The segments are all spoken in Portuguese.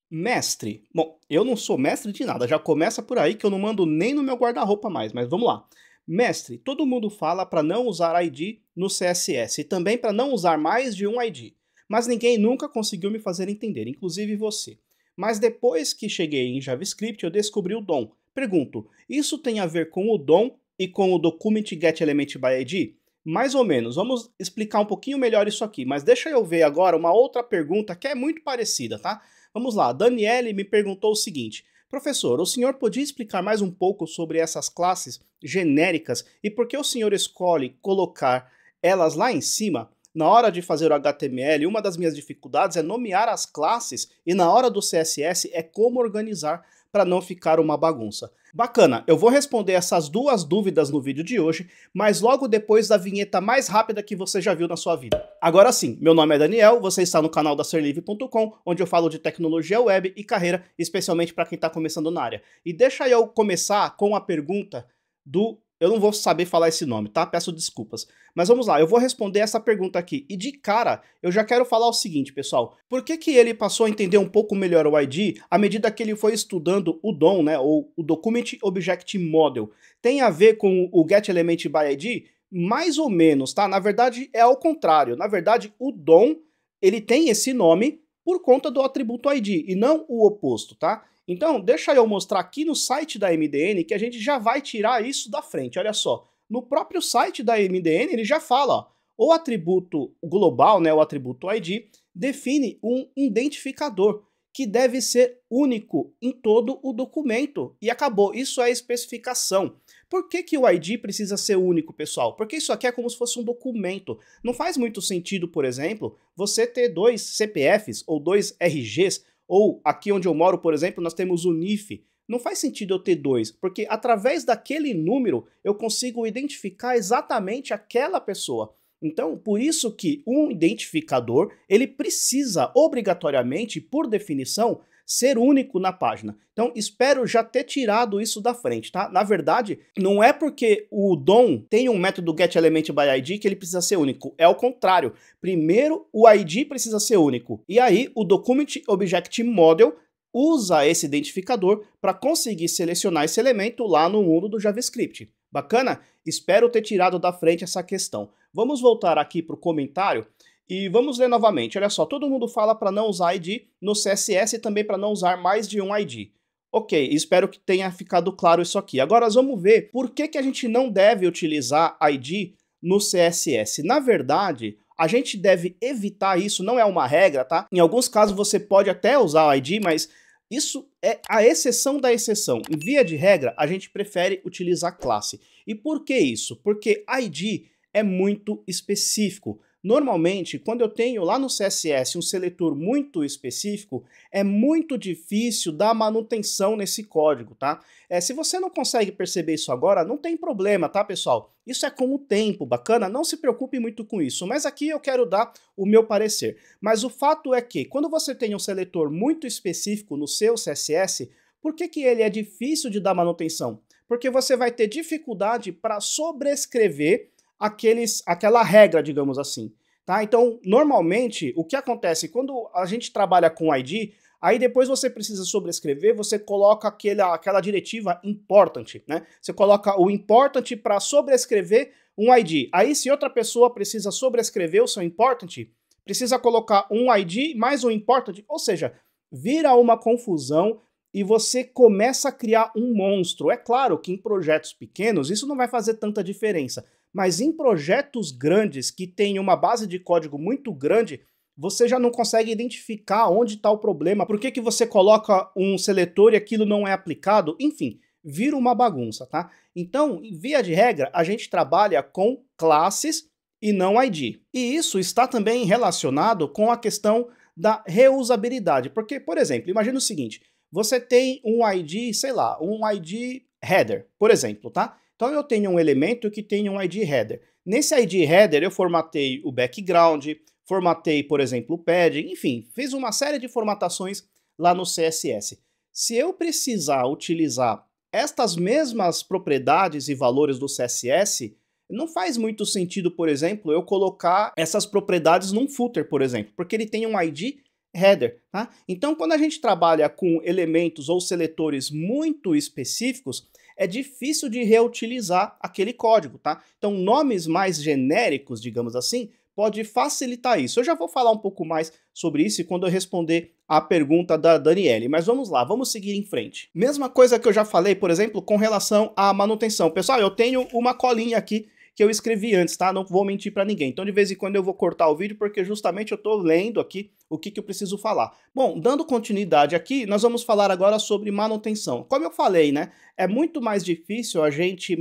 Mestre. Bom, eu não sou mestre de nada, já começa por aí que eu não mando nem no meu guarda-roupa mais, mas vamos lá. Mestre, todo mundo fala para não usar ID no CSS e também para não usar mais de um ID, mas ninguém nunca conseguiu me fazer entender, inclusive você. Mas depois que cheguei em JavaScript, eu descobri o DOM. Pergunto, isso tem a ver com o DOM e com o Document Get Element by ID? Mais ou menos, vamos explicar um pouquinho melhor isso aqui, mas deixa eu ver agora uma outra pergunta que é muito parecida, tá? Vamos lá, Daniele me perguntou o seguinte: professor, o senhor podia explicar mais um pouco sobre essas classes genéricas e por que o senhor escolhe colocar elas lá em cima? Na hora de fazer o HTML, uma das minhas dificuldades é nomear as classes e na hora do CSS é como organizar para não ficar uma bagunça. Bacana, eu vou responder essas duas dúvidas no vídeo de hoje, mas logo depois da vinheta mais rápida que você já viu na sua vida. Agora sim, meu nome é Daniel, você está no canal da Serlivre.com, onde eu falo de tecnologia web e carreira, especialmente para quem está começando na área. E deixa eu começar com a pergunta do... Eu não vou saber falar esse nome, tá? Peço desculpas. Mas vamos lá, eu vou responder essa pergunta aqui. E de cara, eu já quero falar o seguinte, pessoal. Por que que ele passou a entender um pouco melhor o ID à medida que ele foi estudando o DOM, né? Ou o Document Object Model? Tem a ver com o Get Element by ID? Mais ou menos, tá? Na verdade, é ao contrário. Na verdade, o DOM, ele tem esse nome por conta do atributo ID, e não o oposto, tá? Então, deixa eu mostrar aqui no site da MDN que a gente já vai tirar isso da frente, olha só. No próprio site da MDN ele já fala, ó, o atributo global, né, o atributo ID, define um identificador que deve ser único em todo o documento. E acabou, isso é a especificação. Por que que o ID precisa ser único, pessoal? Porque isso aqui é como se fosse um documento. Não faz muito sentido, por exemplo, você ter dois CPFs ou dois RGs, ou aqui onde eu moro, por exemplo, nós temos o NIF. Não faz sentido eu ter dois, porque através daquele número eu consigo identificar exatamente aquela pessoa. Então, por isso que um identificador, ele precisa obrigatoriamente, por definição, ser único na página. Então, espero já ter tirado isso da frente, tá? Na verdade, não é porque o DOM tem um método getElementById que ele precisa ser único. É o contrário. Primeiro, o ID precisa ser único. E aí, o Document Object Model usa esse identificador para conseguir selecionar esse elemento lá no mundo do JavaScript. Bacana? Espero ter tirado da frente essa questão. Vamos voltar aqui para o comentário e vamos ler novamente. Olha só, todo mundo fala para não usar ID no CSS e também para não usar mais de um ID. Ok, espero que tenha ficado claro isso aqui. Agora vamos ver por que que a gente não deve utilizar ID no CSS. Na verdade, a gente deve evitar isso, não é uma regra, tá? Em alguns casos você pode até usar o ID, mas isso é a exceção da exceção. Em via de regra, a gente prefere utilizar classe. E por que isso? Porque ID é muito específico. Normalmente, quando eu tenho lá no CSS um seletor muito específico, é muito difícil dar manutenção nesse código, tá? Se você não consegue perceber isso agora, não tem problema, tá, pessoal? Isso é com o tempo, bacana? Não se preocupe muito com isso, mas aqui eu quero dar o meu parecer. Mas o fato é que, quando você tem um seletor muito específico no seu CSS, por que que ele é difícil de dar manutenção? Porque você vai ter dificuldade para sobrescrever aquela regra, digamos assim. Tá? Então, normalmente, o que acontece quando a gente trabalha com ID, aí depois você precisa sobrescrever, você coloca aquela diretiva important, né? Você coloca o important para sobrescrever um ID. Aí, se outra pessoa precisa sobrescrever o seu important, precisa colocar um ID mais um important, ou seja, vira uma confusão e você começa a criar um monstro. É claro que em projetos pequenos isso não vai fazer tanta diferença, mas em projetos grandes que têm uma base de código muito grande, você já não consegue identificar onde está o problema, por que que você coloca um seletor e aquilo não é aplicado, enfim, vira uma bagunça, tá? Então, via de regra, a gente trabalha com classes e não ID. E isso está também relacionado com a questão da reusabilidade, porque, por exemplo, imagina o seguinte, você tem um ID, sei lá, um ID header, por exemplo, tá? Então eu tenho um elemento que tem um ID header. Nesse ID header eu formatei o background, formatei, por exemplo, o padding, enfim, fiz uma série de formatações lá no CSS. Se eu precisar utilizar estas mesmas propriedades e valores do CSS, não faz muito sentido, por exemplo, eu colocar essas propriedades num footer, por exemplo, porque ele tem um ID header, tá? Então, quando a gente trabalha com elementos ou seletores muito específicos, é difícil de reutilizar aquele código, tá? Então, nomes mais genéricos, digamos assim, pode facilitar isso. Eu já vou falar um pouco mais sobre isso quando eu responder a pergunta da Daniele, mas vamos lá, vamos seguir em frente. Mesma coisa que eu já falei, por exemplo, com relação à manutenção. Pessoal, eu tenho uma colinha aqui que eu escrevi antes, tá? Não vou mentir para ninguém. Então, de vez em quando eu vou cortar o vídeo porque justamente eu tô lendo aqui o que eu preciso falar. Bom, dando continuidade aqui, nós vamos falar agora sobre manutenção. Como eu falei, né? É muito mais difícil a gente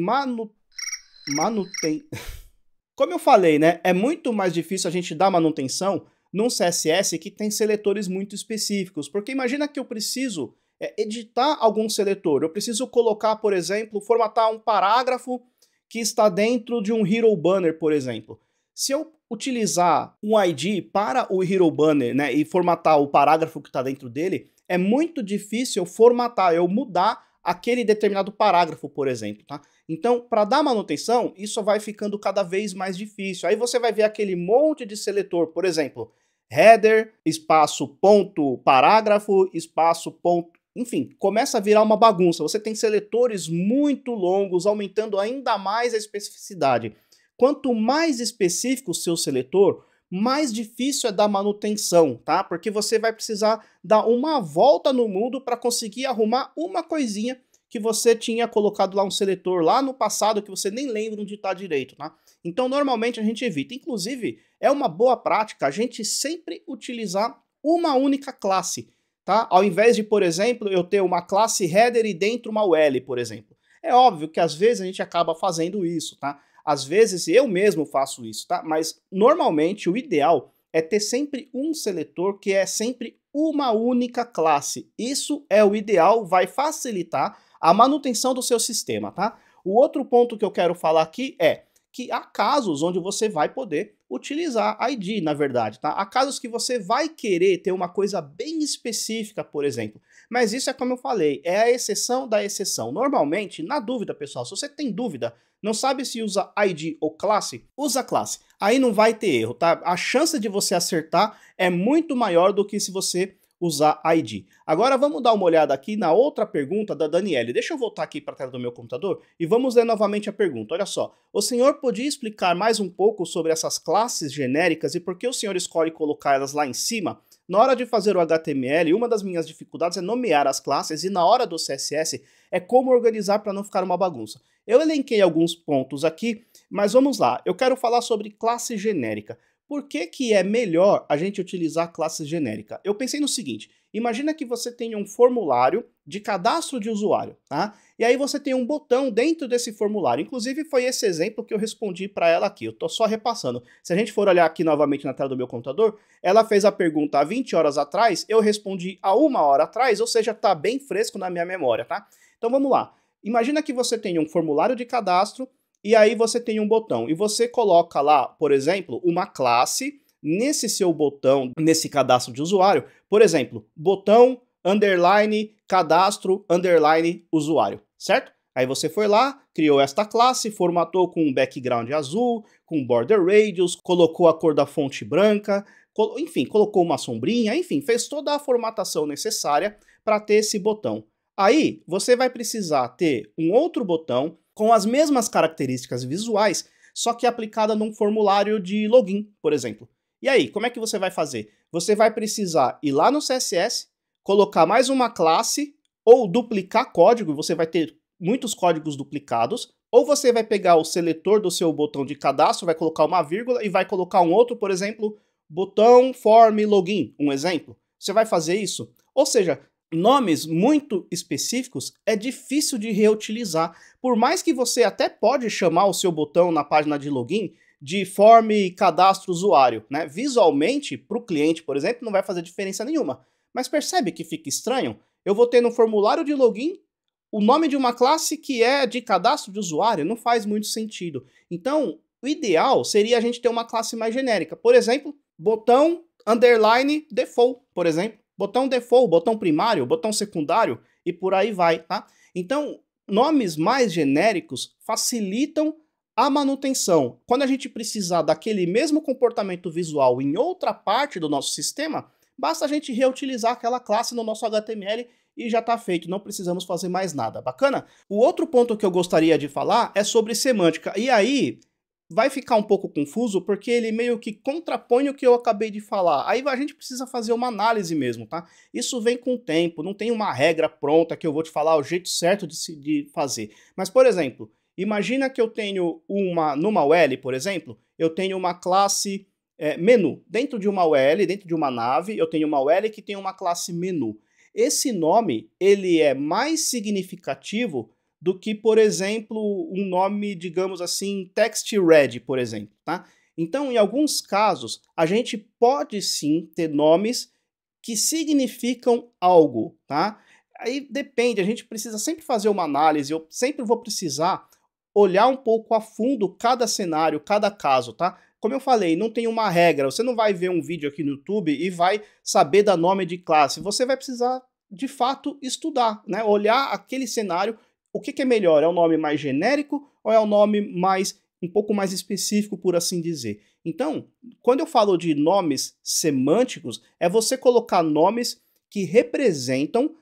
Como eu falei, né? É muito mais difícil a gente dar manutenção num CSS que tem seletores muito específicos. Porque imagina que eu preciso editar algum seletor. Eu preciso colocar, por exemplo, formatar um parágrafo que está dentro de um Hero Banner, por exemplo. Se eu utilizar um ID para o Hero Banner, né, e formatar o parágrafo que está dentro dele, é muito difícil eu formatar, eu mudar aquele determinado parágrafo, por exemplo, tá? Então, para dar manutenção, isso vai ficando cada vez mais difícil. Aí você vai ver aquele monte de seletor, por exemplo, header, espaço, ponto, parágrafo, espaço, ponto. Enfim, começa a virar uma bagunça. Você tem seletores muito longos, aumentando ainda mais a especificidade. Quanto mais específico o seu seletor, mais difícil é dar manutenção, tá? Porque você vai precisar dar uma volta no mundo para conseguir arrumar uma coisinha que você tinha colocado lá um seletor lá no passado que você nem lembra onde está direito, tá? Então, normalmente a gente evita. Inclusive, é uma boa prática a gente sempre utilizar uma única classe, tá? Ao invés de, por exemplo, eu ter uma classe header e dentro uma UL, por exemplo. É óbvio que às vezes a gente acaba fazendo isso, tá? Às vezes eu mesmo faço isso, tá? Mas normalmente o ideal é ter sempre um seletor que é sempre uma única classe. Isso é o ideal, vai facilitar a manutenção do seu sistema, tá? O outro ponto que eu quero falar aqui é que há casos onde você vai poder utilizar ID, na verdade, tá? Há casos que você vai querer ter uma coisa bem específica, por exemplo. Mas isso é como eu falei, é a exceção da exceção. Normalmente, na dúvida, pessoal, se você tem dúvida, não sabe se usa ID ou classe, usa classe. Aí não vai ter erro, tá? A chance de você acertar é muito maior do que se você usar ID. Agora vamos dar uma olhada aqui na outra pergunta da Daniele. Deixa eu voltar aqui para a tela do meu computador e vamos ler novamente a pergunta. Olha só, o senhor podia explicar mais um pouco sobre essas classes genéricas e por que o senhor escolhe colocar elas lá em cima? Na hora de fazer o HTML, uma das minhas dificuldades é nomear as classes e na hora do CSS é como organizar para não ficar uma bagunça. Eu elenquei alguns pontos aqui, mas vamos lá. Eu quero falar sobre classe genérica. Por que é melhor a gente utilizar classe genérica? Eu pensei no seguinte, imagina que você tem um formulário de cadastro de usuário, tá? E aí você tem um botão dentro desse formulário. Inclusive foi esse exemplo que eu respondi para ela aqui, eu tô só repassando. Se a gente for olhar aqui novamente na tela do meu computador, ela fez a pergunta há 20 horas atrás, eu respondi há 1 hora atrás, ou seja, tá bem fresco na minha memória, tá? Então vamos lá. Imagina que você tem um formulário de cadastro, e aí você tem um botão, e você coloca lá, por exemplo, uma classe nesse seu botão, nesse cadastro de usuário, por exemplo, botão, underline, cadastro, underline, usuário, certo? Aí você foi lá, criou esta classe, formatou com um background azul, com border radius, colocou a cor da fonte branca, enfim, colocou uma sombrinha, enfim, fez toda a formatação necessária para ter esse botão. Aí você vai precisar ter um outro botão com as mesmas características visuais, só que aplicada num formulário de login, por exemplo. E aí, como é que você vai fazer? Você vai precisar ir lá no CSS, colocar mais uma classe, ou duplicar código, você vai ter muitos códigos duplicados, ou você vai pegar o seletor do seu botão de cadastro, vai colocar uma vírgula e vai colocar um outro, por exemplo, botão form login, um exemplo. Você vai fazer isso? Ou seja, nomes muito específicos é difícil de reutilizar. Por mais que você até pode chamar o seu botão na página de login de form cadastro usuário, né? Visualmente, para o cliente, por exemplo, não vai fazer diferença nenhuma. Mas percebe que fica estranho? Eu vou ter no formulário de login o nome de uma classe que é de cadastro de usuário, não faz muito sentido. Então, o ideal seria a gente ter uma classe mais genérica. Por exemplo, botão underline default, por exemplo. Botão default, botão primário, botão secundário e por aí vai, tá? Então, nomes mais genéricos facilitam a manutenção. Quando a gente precisar daquele mesmo comportamento visual em outra parte do nosso sistema, basta a gente reutilizar aquela classe no nosso HTML e já está feito, não precisamos fazer mais nada. Bacana? O outro ponto que eu gostaria de falar é sobre semântica. E aí vai ficar um pouco confuso porque ele meio que contrapõe o que eu acabei de falar. Aí a gente precisa fazer uma análise mesmo, tá? Isso vem com o tempo, não tem uma regra pronta que eu vou te falar o jeito certo de fazer. Mas, por exemplo, imagina que eu tenho numa UL, por exemplo, eu tenho uma classe menu. Dentro de uma UL, dentro de uma nave, eu tenho uma UL que tem uma classe menu. Esse nome, ele é mais significativo do que, por exemplo, um nome, digamos assim, TextRed, por exemplo, tá? Então, em alguns casos, a gente pode sim ter nomes que significam algo, tá? Aí depende, a gente precisa sempre fazer uma análise, eu sempre vou precisar olhar um pouco a fundo cada cenário, cada caso, tá? Como eu falei, não tem uma regra, você não vai ver um vídeo aqui no YouTube e vai saber dar nome de classe, você vai precisar, de fato, estudar, né? Olhar aquele cenário. O que é melhor? É um nome mais genérico ou é um nome um pouco mais específico, por assim dizer? Então, quando eu falo de nomes semânticos, é você colocar nomes que representam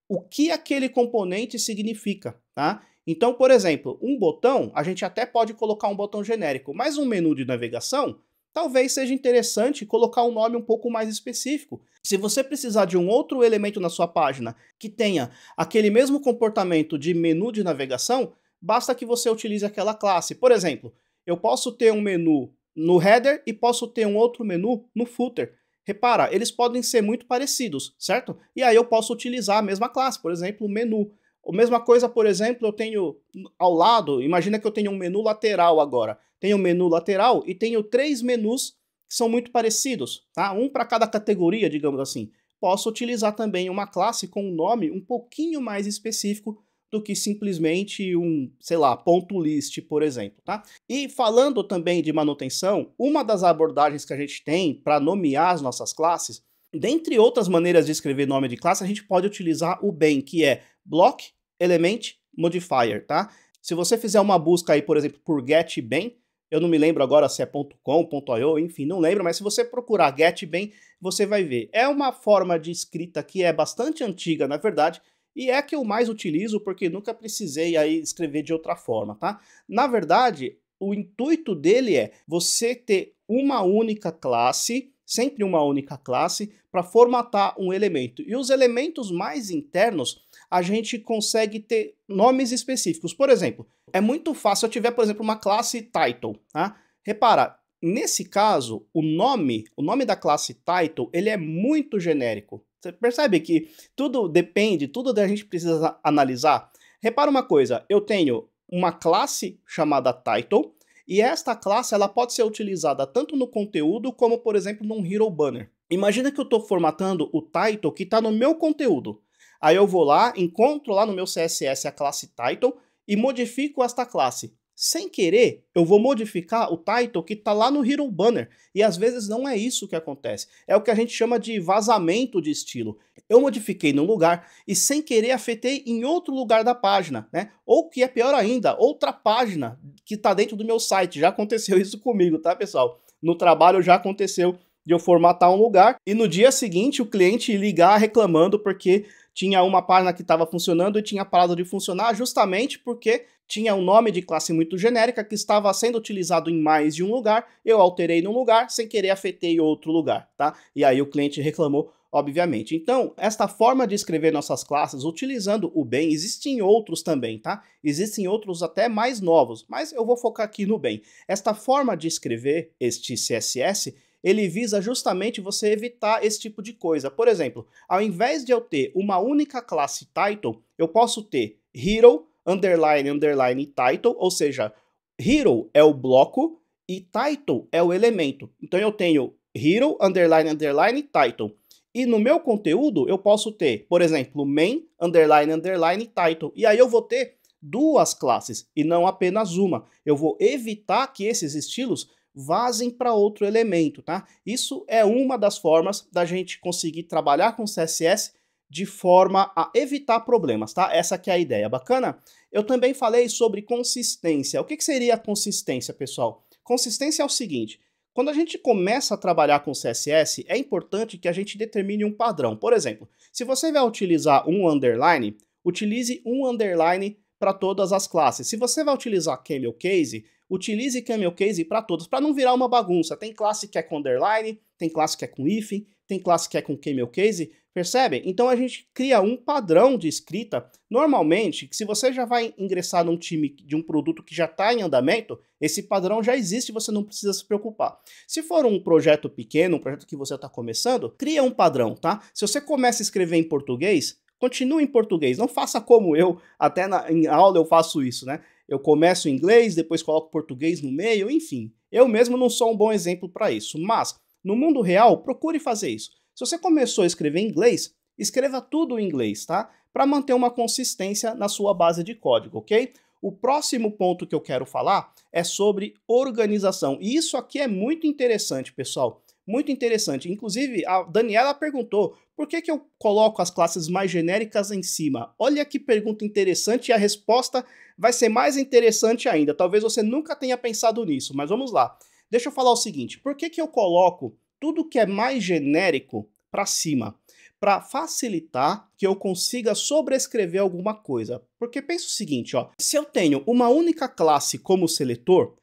o que aquele componente significa, tá? Então, por exemplo, um botão, a gente até pode colocar um botão genérico, mas um menu de navegação, talvez seja interessante colocar um nome um pouco mais específico. Se você precisar de um outro elemento na sua página que tenha aquele mesmo comportamento de menu de navegação, basta que você utilize aquela classe. Por exemplo, eu posso ter um menu no header e posso ter um outro menu no footer. Repara, eles podem ser muito parecidos, certo? E aí eu posso utilizar a mesma classe, por exemplo, o menu. A mesma coisa, por exemplo, eu tenho ao lado, imagina que eu tenho um menu lateral agora. Tenho um menu lateral e tenho 3 menus que são muito parecidos, tá? Um para cada categoria, digamos assim. Posso utilizar também uma classe com um nome um pouquinho mais específico do que simplesmente um, sei lá, ponto list, por exemplo, tá? E falando também de manutenção, uma das abordagens que a gente tem para nomear as nossas classes, dentre outras maneiras de escrever nome de classe, a gente pode utilizar o BEM, que é Block Element Modifier, tá? Se você fizer uma busca aí, por exemplo, por getBem, eu não me lembro agora se é .com, .io, enfim, não lembro, mas se você procurar getBem, você vai ver. É uma forma de escrita que é bastante antiga, na verdade, e é a que eu mais utilizo porque nunca precisei aí escrever de outra forma, tá? Na verdade, o intuito dele é você ter uma única classe, sempre uma única classe, para formatar um elemento. E os elementos mais internos, a gente consegue ter nomes específicos. Por exemplo, é muito fácil se eu tiver, por exemplo, uma classe title, tá? Repara, nesse caso, o nome da classe title, ele é muito genérico. Você percebe que tudo depende, tudo a gente precisa analisar? Repara uma coisa, eu tenho uma classe chamada title, e esta classe ela pode ser utilizada tanto no conteúdo como, por exemplo, num hero banner. Imagina que eu estou formatando o title que está no meu conteúdo. Aí eu vou lá, encontro lá no meu CSS a classe title e modifico esta classe. Sem querer, eu vou modificar o title que está lá no hero banner. E às vezes não é isso que acontece. É o que a gente chama de vazamento de estilo. Eu modifiquei num lugar e sem querer afetei em outro lugar da página, né? Ou que é pior ainda, outra página que está dentro do meu site. Já aconteceu isso comigo, tá, pessoal? No trabalho já aconteceu de eu formatar um lugar e no dia seguinte o cliente ligar reclamando porque tinha uma página que estava funcionando e tinha parado de funcionar justamente porque tinha um nome de classe muito genérica que estava sendo utilizado em mais de um lugar, eu alterei num lugar, sem querer afetei outro lugar, tá? E aí o cliente reclamou, obviamente. Então, esta forma de escrever nossas classes utilizando o BEM, existem outros também, tá? Existem outros até mais novos, mas eu vou focar aqui no BEM. Esta forma de escrever este CSS, ele visa justamente você evitar esse tipo de coisa. Por exemplo, ao invés de eu ter uma única classe title, eu posso ter hero, underline, underline, title, ou seja, hero é o bloco e title é o elemento. Então eu tenho hero, underline, underline, title. E no meu conteúdo eu posso ter, por exemplo, main, underline, underline, title. E aí eu vou ter duas classes e não apenas uma. Eu vou evitar que esses estilos vazem para outro elemento, tá? Isso é uma das formas da gente conseguir trabalhar com CSS de forma a evitar problemas, tá? Essa que é a ideia, bacana? Eu também falei sobre consistência. O que seria consistência, pessoal? Consistência é o seguinte, Quando a gente começa a trabalhar com CSS, é importante que a gente determine um padrão. Por exemplo, se você vai utilizar um underline, utilize um underline para todas as classes. Se você vai utilizar camel case, utilize camel case para todas, para não virar uma bagunça. Tem classe que é com underline, tem classe que é com hífen, tem classe que é com camel case, percebe? Então a gente cria um padrão de escrita. Normalmente, se você já vai ingressar num time de um produto que já está em andamento, esse padrão já existe e você não precisa se preocupar. Se for um projeto pequeno, um projeto que você está começando, cria um padrão, tá? Se você começa a escrever em português, continue em português, não faça como eu, até em aula eu faço isso, né? Eu começo em inglês, depois coloco português no meio, enfim. Eu mesmo não sou um bom exemplo para isso, mas no mundo real, procure fazer isso. Se você começou a escrever em inglês, escreva tudo em inglês, tá? Para manter uma consistência na sua base de código, ok? O próximo ponto que eu quero falar é sobre organização. E isso aqui é muito interessante, pessoal. Muito interessante. Inclusive, a Daniela perguntou por que eu coloco as classes mais genéricas em cima. Olha que pergunta interessante e a resposta vai ser mais interessante ainda. Talvez você nunca tenha pensado nisso, mas vamos lá. Deixa eu falar o seguinte, por que eu coloco tudo que é mais genérico para cima? Para facilitar que eu consiga sobrescrever alguma coisa. Porque pensa o seguinte, ó, se eu tenho uma única classe como seletor,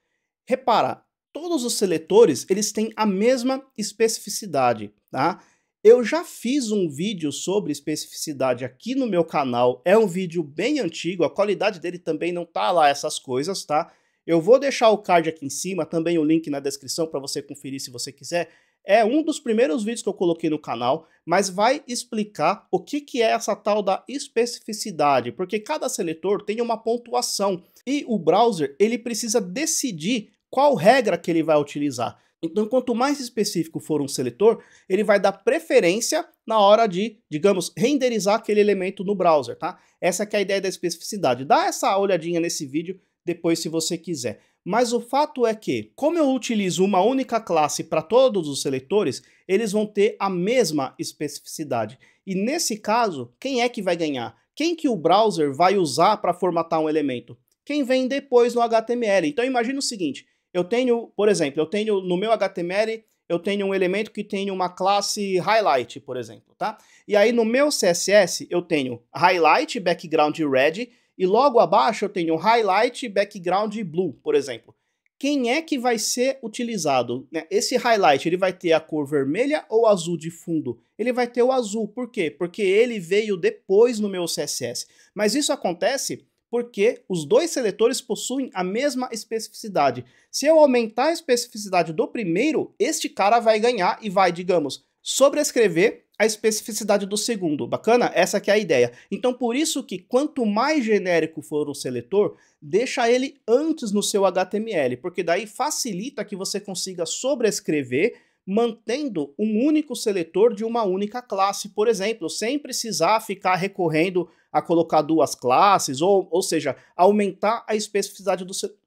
repara, todos os seletores eles têm a mesma especificidade, tá? Eu já fiz um vídeo sobre especificidade aqui no meu canal, é um vídeo bem antigo, a qualidade dele também não tá lá essas coisas, tá? Eu vou deixar o card aqui em cima, também o link na descrição para você conferir se você quiser. É um dos primeiros vídeos que eu coloquei no canal, mas vai explicar o que é essa tal da especificidade, porque cada seletor tem uma pontuação e o browser ele precisa decidir qual regra que ele vai utilizar. Então, quanto mais específico for um seletor, ele vai dar preferência na hora de, digamos, renderizar aquele elemento no browser, tá? Essa que é a ideia da especificidade. Dá essa olhadinha nesse vídeo depois se você quiser. Mas o fato é que, como eu utilizo uma única classe para todos os seletores, eles vão ter a mesma especificidade. E nesse caso, quem é que vai ganhar? Quem que o browser vai usar para formatar um elemento? Quem vem depois no HTML. Então imagina o seguinte, eu tenho, por exemplo, eu tenho no meu HTML, eu tenho um elemento que tem uma classe highlight, por exemplo, tá? E aí no meu CSS eu tenho highlight, background red, e logo abaixo eu tenho highlight, background blue, por exemplo. Quem é que vai ser utilizado? Esse highlight, ele vai ter a cor vermelha ou azul de fundo? Ele vai ter o azul, por quê? Porque ele veio depois no meu CSS. Mas isso acontece porque os dois seletores possuem a mesma especificidade. Se eu aumentar a especificidade do primeiro, este cara vai ganhar e vai, digamos, sobrescrever a especificidade do segundo. Bacana? Essa que é a ideia. Então, por isso que quanto mais genérico for o seletor, deixa ele antes no seu HTML, porque daí facilita que você consiga sobrescrever mantendo um único seletor de uma única classe, por exemplo, sem precisar ficar recorrendo a colocar duas classes, ou seja, aumentar a especificidade do seletor.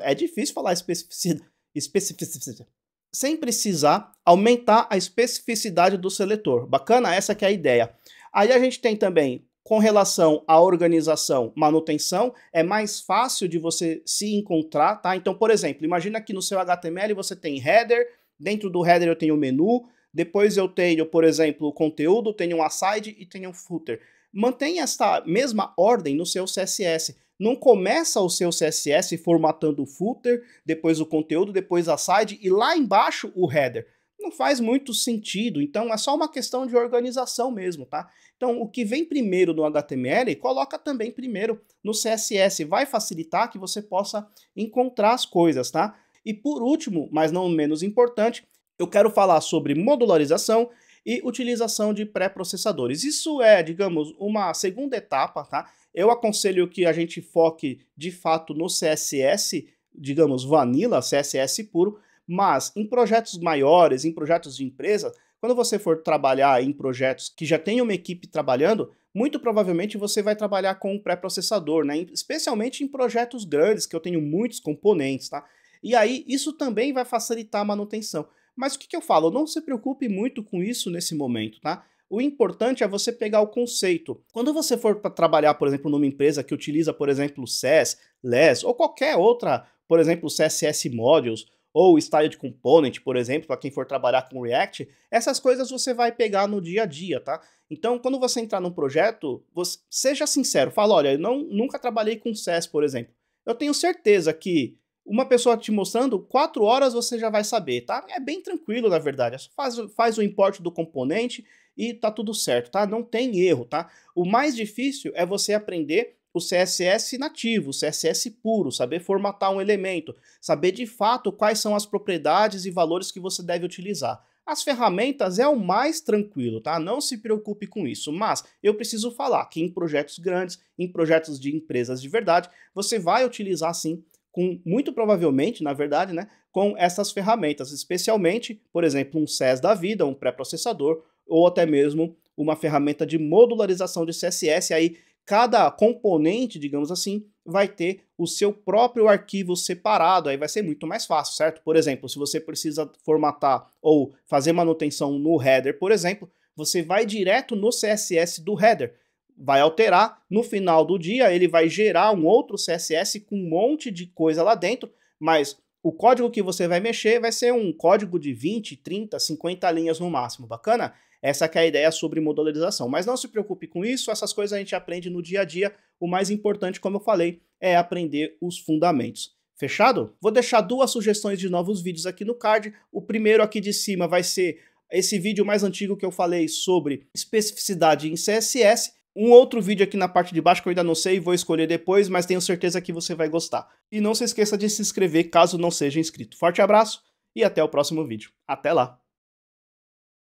É difícil falar especificidade. Sem precisar aumentar a especificidade do seletor. Bacana? Essa que é a ideia. Aí a gente tem também, com relação à organização, manutenção, é mais fácil de você se encontrar, tá? Então, por exemplo, imagina que no seu HTML você tem header, dentro do header eu tenho o menu, depois eu tenho, por exemplo, o conteúdo, tenho um aside e tenho um footer. Mantenha esta mesma ordem no seu CSS. Não começa o seu CSS formatando o footer, depois o conteúdo, depois a side e lá embaixo o header. Não faz muito sentido, então é só uma questão de organização mesmo, tá? Então o que vem primeiro no HTML, coloca também primeiro no CSS, vai facilitar que você possa encontrar as coisas, tá? E por último, mas não menos importante, eu quero falar sobre modularização e utilização de pré-processadores. Isso é, digamos, uma segunda etapa, tá? Eu aconselho que a gente foque de fato no CSS, digamos, vanilla, CSS puro, mas em projetos maiores, em projetos de empresa, quando você for trabalhar em projetos que já tem uma equipe trabalhando, muito provavelmente você vai trabalhar com um pré-processador, né? Especialmente em projetos grandes, que eu tenho muitos componentes, tá? E aí, isso também vai facilitar a manutenção. Mas o que eu falo? Não se preocupe muito com isso nesse momento, tá? O importante é você pegar o conceito. Quando você for para trabalhar, por exemplo, numa empresa que utiliza, por exemplo, SES, LES ou qualquer outra, por exemplo, CSS Modules ou Styled Component, por exemplo, para quem for trabalhar com React, essas coisas você vai pegar no dia a dia, tá? Então, quando você entrar num projeto, seja sincero, fala, olha, eu nunca trabalhei com SES, por exemplo. Eu tenho certeza que uma pessoa te mostrando, 4 horas você já vai saber, tá? É bem tranquilo, na verdade. Faz o import do componente e tá tudo certo, tá? Não tem erro, tá? O mais difícil é você aprender o CSS nativo, o CSS puro, saber formatar um elemento, saber de fato quais são as propriedades e valores que você deve utilizar. As ferramentas é o mais tranquilo, tá? Não se preocupe com isso, mas eu preciso falar que em projetos grandes, em projetos de empresas de verdade, você vai utilizar sim, muito provavelmente, na verdade, né, com essas ferramentas, especialmente, por exemplo, um SES da vida, um pré-processador, ou até mesmo uma ferramenta de modularização de CSS, aí cada componente, digamos assim, vai ter o seu próprio arquivo separado, aí vai ser muito mais fácil, certo? Por exemplo, se você precisa formatar ou fazer manutenção no header, por exemplo, você vai direto no CSS do header, vai alterar, no final do dia ele vai gerar um outro CSS com um monte de coisa lá dentro, mas o código que você vai mexer vai ser um código de 20, 30, 50 linhas no máximo, bacana? Essa que é a ideia sobre modularização. Mas não se preocupe com isso, essas coisas a gente aprende no dia a dia. O mais importante, como eu falei, é aprender os fundamentos. Fechado? Vou deixar 2 sugestões de novos vídeos aqui no card. O primeiro aqui de cima vai ser esse vídeo mais antigo que eu falei sobre especificidade em CSS. Um outro vídeo aqui na parte de baixo que eu ainda não sei, vou escolher depois, mas tenho certeza que você vai gostar. E não se esqueça de se inscrever caso não seja inscrito. Forte abraço e até o próximo vídeo. Até lá!